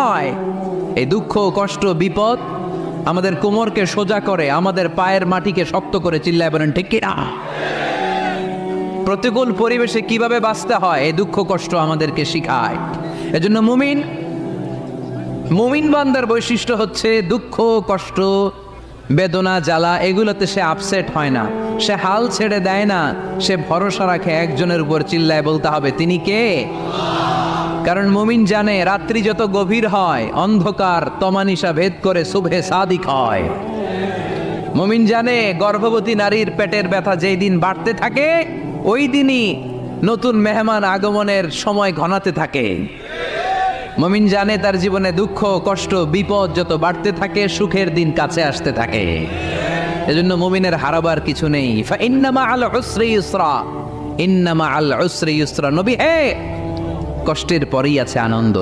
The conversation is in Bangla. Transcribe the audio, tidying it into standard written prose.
নয়। এই দুঃখ, কষ্ট, বিপদ আমাদের কোমরকে সোজা করে, আমাদের পায়ের মাটিকে শক্ত করে। চিল্লায় বলেন ঠিক কিনা? প্রতিকূল পরিবেশে কিভাবে বাঁচতে হয় এই দুঃখ কষ্ট আমাদেরকে শিখায়। এজন্য মুমিন বান্দার বৈশিষ্ট্য হচ্ছে দুঃখ কষ্ট বেদনা জ্বালা এগুলোতে সে আপসেট হয় না, সে হাল ছেড়ে দেয় না, সে ভরসা রাখে একজনের উপর। চিল্লায় বলতে হবে তিনি কে? কারণ মুমিন জানে রাত্রি যত গভীর হয় অন্ধকার তমানিসা ভেদ করে সুবহে সাদিক হয়। মুমিন জানে গর্ভবতী নারীর পেটের ব্যথা যেই দিন বাড়তে থাকে ওই দিনই নতুন মেহমান আগমনের সময় ঘনাতে থাকে। মুমিন জানে তার জীবনে দুঃখ কষ্ট বিপদ যত বাড়তে থাকে সুখের দিন কাছে আসতে থাকে। এজন্য মুমিনের হারাবার কিছু নেই। ফা ইন্না মাআল উসরি ইউসরা, ইন্না মাআল উসরি ইউসরা। নবী হে, কষ্টের পরেই আছে আনন্দ।